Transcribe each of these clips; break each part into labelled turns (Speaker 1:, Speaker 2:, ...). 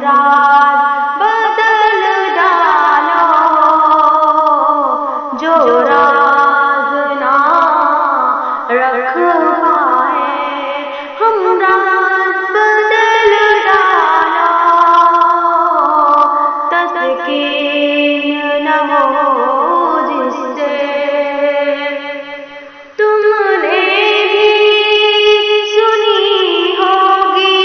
Speaker 1: انداز بدل ڈالو، جو راز نہ رکھ پائے ہم راز بدل ڈالو، تسکین نہ ہو جس سے تم نے بھی سنی ہوگی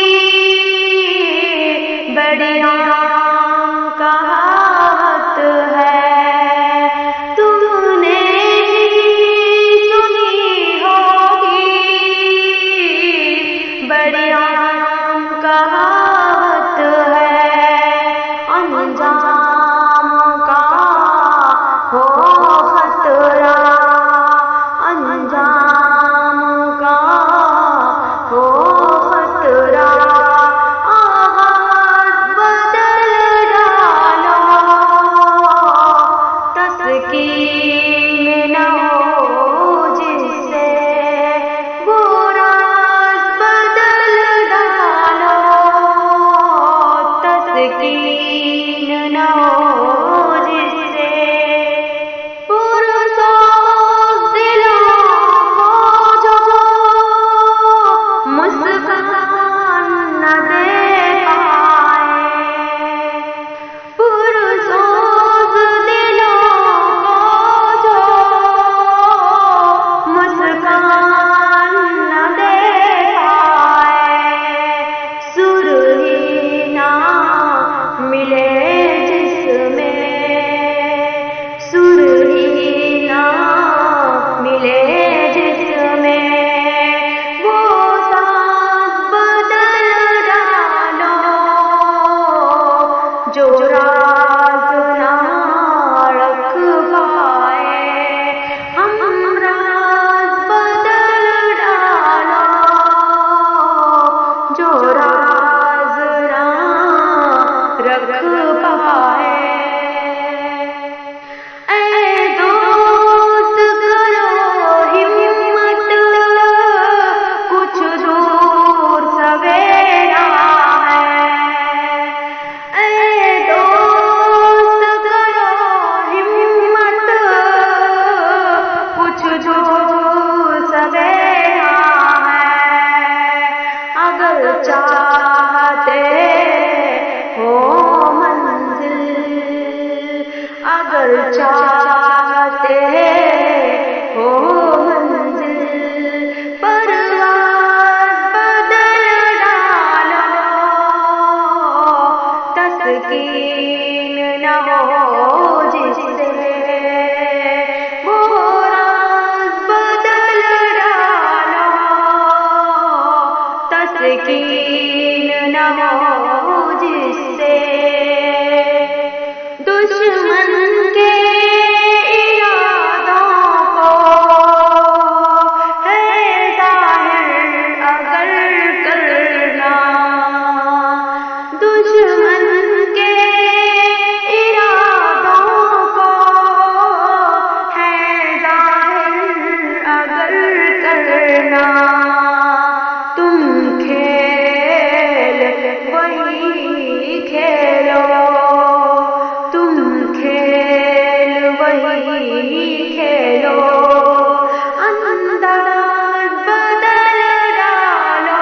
Speaker 1: بڑی عام کہاوت ہے، تم نے بھی سنی ہوگی بڑی عام کہاوت ہے، انجام کا ہو خطرہ، انجام کا ہو خطرہ، آغاز بدل ڈالو، تسکین نہ ہو جس سے وہ راز بدل ڈالو، تسکین نہ ہو جس سے پرسوز دلوں کو جو مسکان نہ دے پائے، پرسوز دلوں کو جو مسکان نہ دے پائے، سرہی نہ ملے جس میں، سرہی نہ ملے جس میں، وہ ساز بدل ڈالو، جو راز نہ رکھ پائے ہم راز بدل ڈالو، جو راز نہ رکھ پائے۔ اے دوست کرو ہمت، کچھ دور سویرا ہے، اے دوست کرو ہمت، کچھ دور سویرا ہے، اگر چاہتے ہو منزل، اگر چاہتے ہو منزل، پرواز بدل ڈالو، تسکین نہ ہو جس سے وہ راز بدل ڈالو، تسکین نہ ہو جس سے دشمن کے ارادوں کو ہے ظاہر اگر کرنا، دشمن کے ارادوں کو ہے ظاہر اگر کرنا، تم کھیل وہی کھیلو، تم کھیل وہی کھیلو، انداز بدل ڈالو،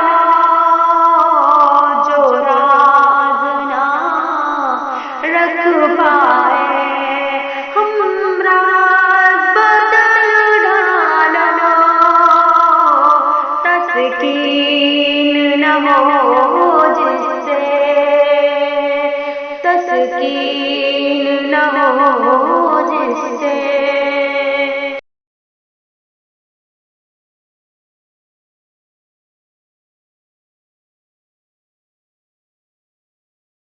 Speaker 1: جو راز نہ رکھ پائے ہم راز بدل ڈالو، تسکین نہ ہو جس سے، تسکین